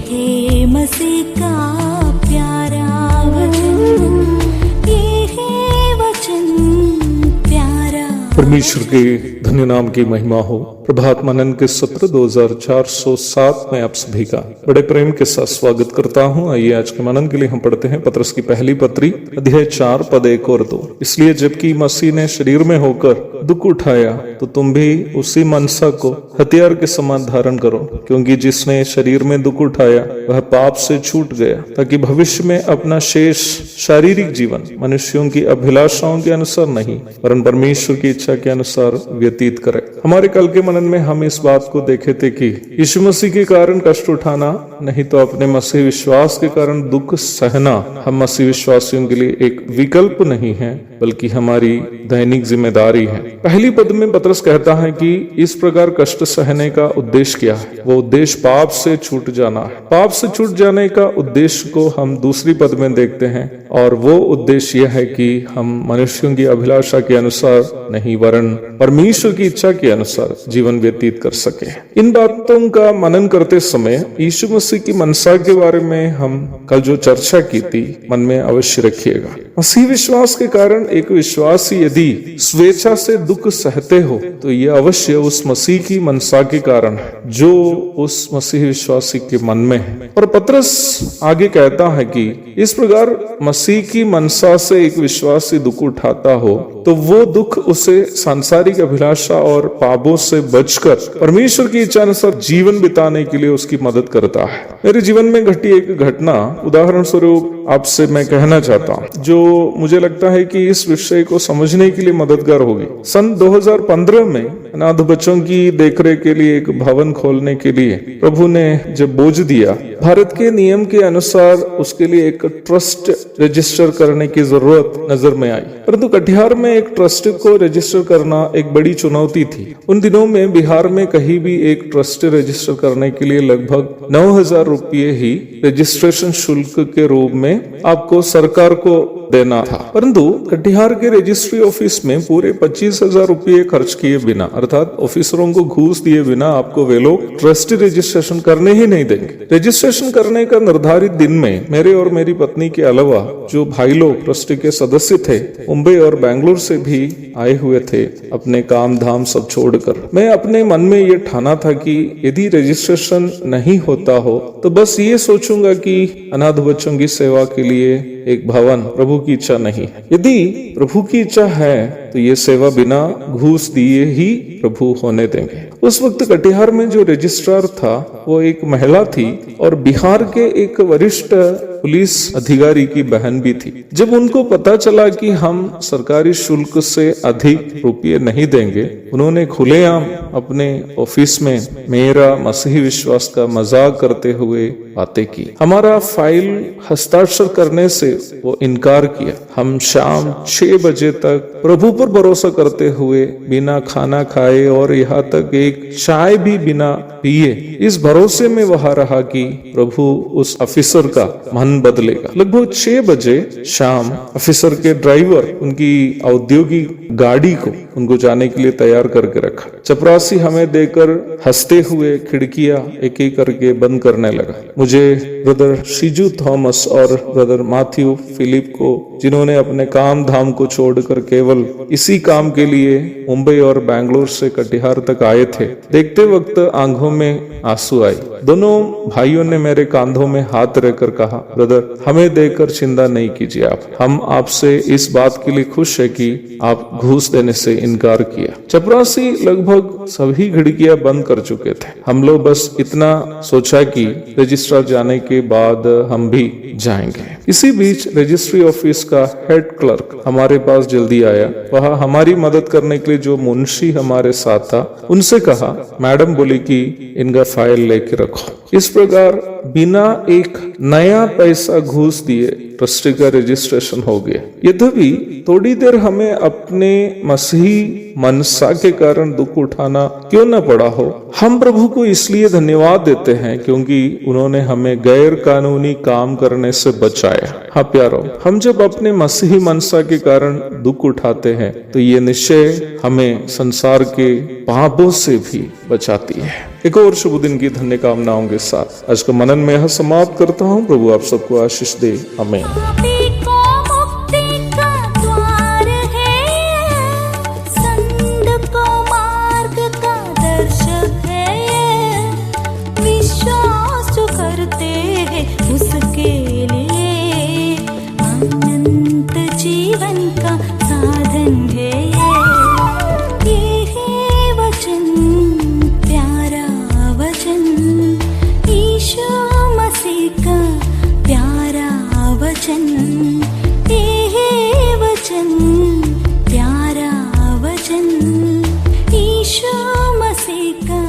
है मसीह का प्यारा वचन, ये है वचन प्यारा। परमेश्वर के धन्य नाम की महिमा हो। प्रभात मनन के सत्र 2407 में आप सभी का बड़े प्रेम के साथ स्वागत करता हूं। आइए आज के मनन के लिए हम पढ़ते हैं पतरस की पहली पत्री अध्याय 4 पद 1 और 2। इसलिए जबकि मसीह ने शरीर में होकर दुख उठाया तो तुम भी उसी मनसा को हथियार के समान धारण करो, क्योंकि जिसने शरीर में दुख उठाया वह पाप से छूट गया, ताकि भविष्य में अपना शेष शारीरिक जीवन मनुष्यों की अभिलाषाओं के अनुसार नहीं वरन परमेश्वर की इच्छा के अनुसार व्यतीत करे। हमारे कल के मनन में हम इस बात को देखे थे कि यीशु मसीह के कारण कष्ट उठाना नहीं तो अपने मसीह विश्वास के कारण दुख सहना हम मसीह विश्वासियों के लिए एक विकल्प नहीं है, बल्कि हमारी दैनिक जिम्मेदारी है। पहली पद में पतरस कहता है कि इस प्रकार कष्ट सहने का उद्देश्य क्या है। वो उद्देश्य पाप से छूट जाना है। पाप से छूट जाने का उद्देश्य को हम दूसरी पद में देखते हैं, और वो उद्देश्य यह है कि हम मनुष्यों की अभिलाषा के अनुसार नहीं वरन परमेश्वर की इच्छा के अनुसार जीवन व्यतीत कर सके। इन बातों का मनन करते समय यीशु मसीह की मनसा के बारे में हम कल जो चर्चा की थी मन में अवश्य रखिएगा। मसीह विश्वास के कारण एक विश्वासी यदि स्वेच्छा से दुख सहते हो तो यह अवश्य उस मसीह की मनसा के कारण है जो उस मसीह विश्वासी के मन में है। और पतरस आगे कहता है कि इस प्रकार मसीह की मनसा से एक विश्वासी दुख उठाता हो तो वो दुख उसे सांसारिक अभिलाषा और पापों से बचकर परमेश्वर की इच्छा अनुसार जीवन बिताने के लिए उसकी मदद करता है। मेरे जीवन में घटी एक घटना उदाहरण स्वरूप आपसे मैं कहना चाहता हूँ, जो मुझे लगता है कि इस विषय को समझने के लिए मददगार होगी। सन 2015 में अनाथ बच्चों की देखरेख के लिए एक भवन खोलने के लिए प्रभु ने जब बोझ दिया, भारत के नियम के अनुसार उसके लिए एक ट्रस्ट रजिस्टर करने की जरूरत नजर में आई, परंतु कटिहार में एक ट्रस्ट को रजिस्टर करना एक बड़ी चुनौती थी। उन दिनों में बिहार में कहीं भी एक ट्रस्ट रजिस्टर करने के लिए लगभग 9,000 रुपये ही रजिस्ट्रेशन शुल्क के रूप में आपको सरकार को देना था, परंतु कटिहार के रजिस्ट्री ऑफिस में पूरे 25,000 रुपये खर्च किए बिना, अर्थात ऑफिसरों को घूस दिए बिना आपको वे लोग ट्रस्टी रजिस्ट्रेशन करने ही नहीं देंगे। रजिस्ट्रेशन करने का निर्धारित दिन में मेरे और मेरी पत्नी के अलावा जो भाई लोग ट्रस्टी के सदस्य थे मुंबई और बेंगलुरु से भी आए हुए थे, अपने काम धाम सब छोड़कर। मैं अपने मन में ये ठाना था कि यदि रजिस्ट्रेशन नहीं होता हो तो बस ये सोचूंगा कि अनाथ बच्चों की सेवा के लिए एक भवन प्रभु की इच्छा नहीं है। यदि प्रभु की इच्छा है तो ये सेवा बिना घूस दिए ही प्रभु होने देंगे। उस वक्त कटिहार में जो रजिस्ट्रार था वो एक महिला थी और बिहार के एक वरिष्ठ पुलिस अधिकारी की बहन भी थी। जब उनको पता चला कि हम सरकारी शुल्क से अधिक रुपये नहीं देंगे, उन्होंने खुलेआम अपने ऑफिस में मेरा मसीही विश्वास का मजाक करते हुए बातें की। हमारा फाइल हस्ताक्षर करने से वो इनकार किया। हम शाम 6 बजे तक प्रभु पर भरोसा करते हुए बिना खाना खाए और यहाँ तक एक चाय भी बिना पिए इस भरोसे में वहां रहा कि प्रभु उस ऑफिसर का मन बदलेगा। लगभग 6 बजे शाम ऑफिसर के ड्राइवर उनकी औद्योगिक गाड़ी को उनको जाने के लिए तैयार करके रखा। चपरासी हमें देकर हंसते हुए खिड़कियां एक एक करके बंद करने लगा। मुझे ब्रदर शिजू थॉमस और ब्रदर मैथ्यू फिलिप को, जिन्होंने अपने काम धाम को छोड़कर केवल इसी काम के लिए मुंबई और बेंगलुरु से कटिहार तक आए थे, देखते वक्त आंखों में आंसू आए। दोनों भाइयों ने मेरे कांधों में हाथ रखकर कहा, ब्रदर हमें देखकर चिंता नहीं कीजिए आप, हम आपसे इस बात के लिए खुश है कि आप घूस देने से इनकार किया। चपरासी लगभग सभी खिड़कियां बंद कर चुके थे। हम लोग बस इतना सोचा कि रजिस्ट्रार जाने के बाद हम भी जाएंगे। इसी बीच रजिस्ट्री ऑफिस का हेड क्लर्क हमारे पास जल्दी आया। वह हमारी मदद करने के लिए जो मुंशी हमारे साथ था उनसे कहा, मैडम बोली कि इनका फाइल लेके रखो। इस प्रकार बिना एक नया पैसा घूस दिए ट्रस्टी का रजिस्ट्रेशन हो गया। यद्यपि थोड़ी देर हमें अपने मसीही मनसा के कारण दुख उठाना क्यों न पड़ा हो, हम प्रभु को इसलिए धन्यवाद देते हैं क्योंकि उन्होंने हमें गैर कानूनी काम करने से बचाया। हाँ प्यारो, हम जब अपने मसीही मनसा के कारण दुख उठाते हैं तो ये निश्चय हमें संसार के पापों से भी बचाती है। एक और शुभ दिन की धन्य कामनाओं के साथ आज का मनन में यह समाप्त करता हूँ। प्रभु आप सबको आशीष दे। आमीन। जीवन का साधन है ये है वचन, प्यारा वचन, यीशु मसीह का प्यारा वचन। ये है वचन, प्यारा वचन, यीशु मसीह का